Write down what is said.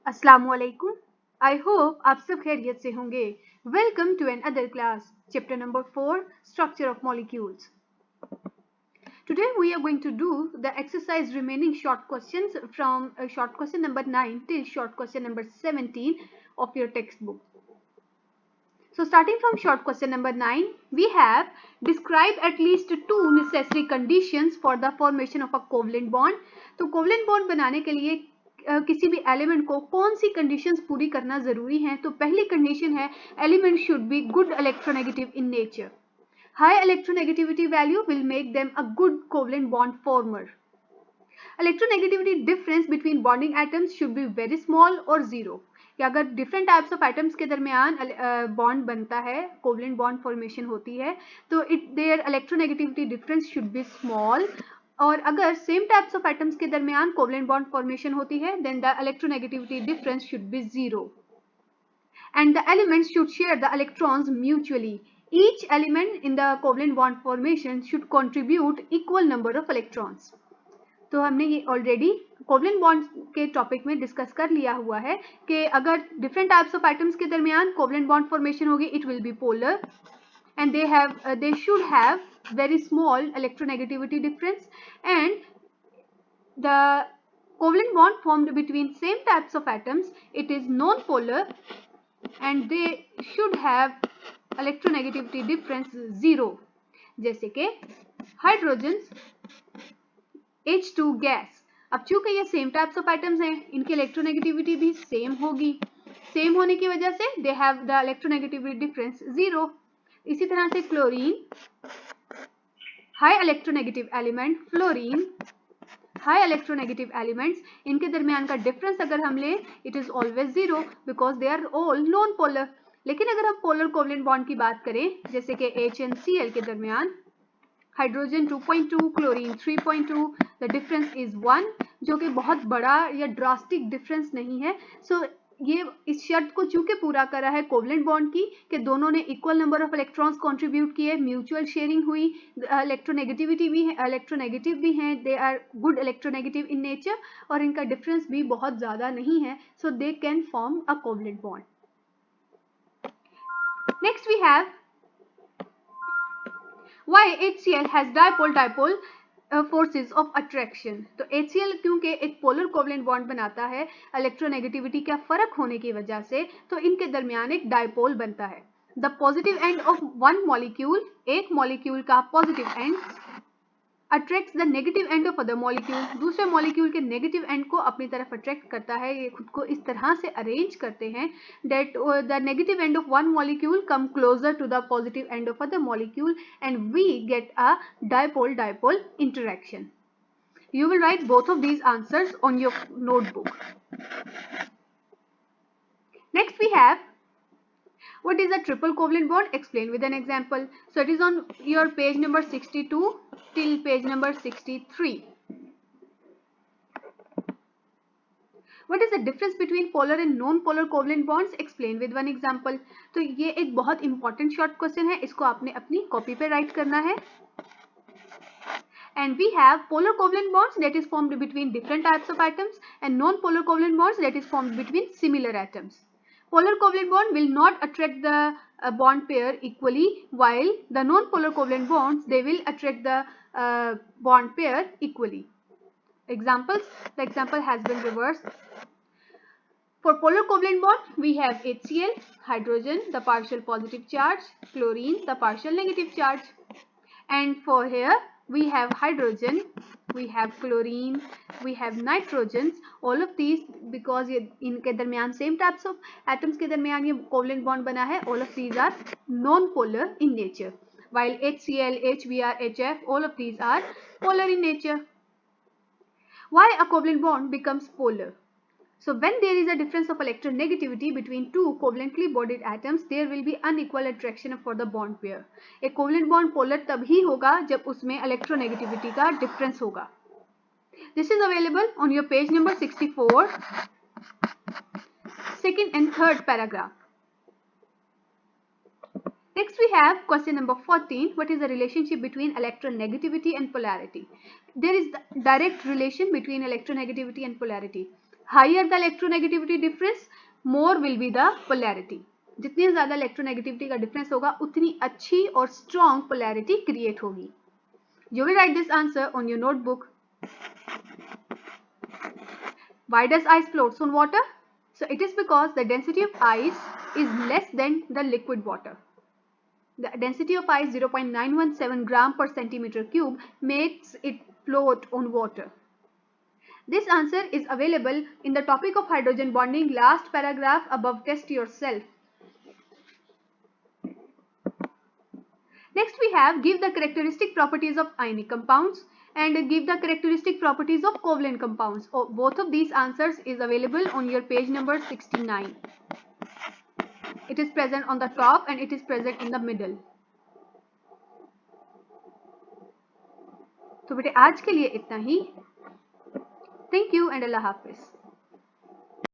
अस्सलामुअलैकुम। I hope आप सब खैरियत से होंगे। Welcome to another class, chapter number 4, structure of molecules. Today we are going to do the exercise remaining short questions from short question number 9 till short question number 17 of your textbook. So starting from short question number 9, we have describe at least two necessary conditions for the formation of a covalent bond. तो covalent bond बनाने के लिए किसी भी element को कौन सी conditions पूरी करना जरूरी है। तो पहली कंडीशन है element should be good electronegative in nature. High electronegativity value will make them a good covalent bond farmer. Electronegativity difference between bonding atoms should be very small और जीरो. कि अगर डिफरेंट टाइप्स ऑफ एटम्स के दरमियान bond बनता है, covalent bond formation होती है, तो there electronegativity difference should be small. और अगर सेम टाइप्स ऑफ एटम्स के दरमियान कोवलेंट बॉन्ड फॉर्मेशन होती है, then the electronegativity difference should be zero. And the elements should share the electrons mutually. Each element in the covalent bond formation should contribute equal number of electrons. तो हमने ये already covalent bond के topic में discuss कर लिया हुआ है कि अगर डिफरेंट टाइप्स ऑफ एटम्स के दरमियान कोवलेंट बॉन्ड फॉर्मेशन होगी, it will be polar and they should have very small electronegativity difference, and the covalent bond formed between same types of atoms, it is non-polar and they should have electronegativity difference zero. जैसे कि hydrogen H2 gas. अब चूंकि ये same types of atoms हैं, इनकी electronegativity भी same होगी. Same होने की वजह से they have the electronegativity difference zero. इसी तरह से chlorine, high electronegative element, fluorine, high electronegative elements, इनके दरमियान का डिफरेंस अगर हम लें, it is always zero because they are all non polar. लेकिन अगर हम पोलर कोवलेंट बॉन्ड की बात करें, जैसे कि HNCl के दरमियान hydrogen 2.2, chlorine 3.2, the difference is 1, जो कि बहुत बड़ा या ड्रास्टिक डिफरेंस नहीं है. सो ये इस शर्त को चूंकि पूरा करा है कोवलेंट बॉन्ड की कि दोनों ने equal number of electrons contribute किए, म्यूचुअल शेयरिंग हुई, इलेक्ट्रोनेगेटिविटी भी है, इलेक्ट्रोनेगेटिव भी हैं, they are good electronegative in nature, और इनका डिफरेंस भी बहुत ज़्यादा नहीं है. So they can form a covalent bond. Next we have why HCl has dipole forces of attraction. तो HCl क्योंकि एक पोलर कोवलेंट बॉन्ड बनाता है, इलेक्ट्रोनेगेटिविटी का फर्क होने की वजह से, तो इनके दरमियान एक डायपोल बनता है. The positive end of one molecule, एक मॉलिक्यूल का positive and attracts the negative end of other molecule, दूसरे मॉलिक्यूल के नेगेटिव एंड को अपनी तरफ अट्रैक्ट करता है. ये खुद को इस तरह से अरेंज करते हैं that the negative end of one molecule come closer to the positive end of other molecule and we get a dipole-dipole interaction. You will write both of these answers on your notebook. Next we have what is a triple covalent bond? Explain with an example. So it is on your page number 62 till page number 63. What is the difference between polar and non-polar covalent bonds? Explain with one example. तो ये एक बहुत important short question है, इसको आपने अपनी copy पे right करना है. And we have polar covalent bonds that is formed between different types of atoms and non-polar covalent bonds that is formed between similar atoms. Polar covalent bond will not attract the bond pair equally, while the non-polar covalent bonds, they will attract the bond pair equally. Examples, the example has been reversed. For polar covalent bond, we have HCl, hydrogen, the partial positive charge, chlorine, the partial negative charge. And for here, we have hydrogen, we have chlorine, we have nitrogens. All of these, because इनके दरमियान same types of atoms के दरमियान ये covalent bond बना है, all of these are non-polar in nature. While HCl, HBr, HF, all of these are polar in nature. Why a covalent bond becomes polar? So when there is a difference of electronegativity between two covalently bonded atoms, there will be unequal attraction for the bond pair. एक covalent bond polar तभी होगा जब उसमें electronegativity का difference होगा. This is available on your page number 64, second and third paragraph. Next we have question number 14. What is the relationship between electronegativity and polarity? There is the direct relation between electronegativity and polarity. Higher the electronegativity difference, more will be the polarity. जितनी ज़्यादा electronegativity का difference होगा उतनी अच्छी और strong polarity create होगी. You will write this answer on your notebook. Why does ice floats on water? So it is because the density of ice is less than the liquid water. The density of ice 0.917 gram per centimeter cube makes it float on water. This answer is available in the topic of hydrogen bonding, last paragraph above. Test yourself. Next we have give the characteristic properties of ionic compounds and give the characteristic properties of covalent compounds. Both of these answers is available on your page number 69. It is present on the top and it is present in the middle. तो बेटे आज के लिए इतना ही. Thank you and Allah Hafiz.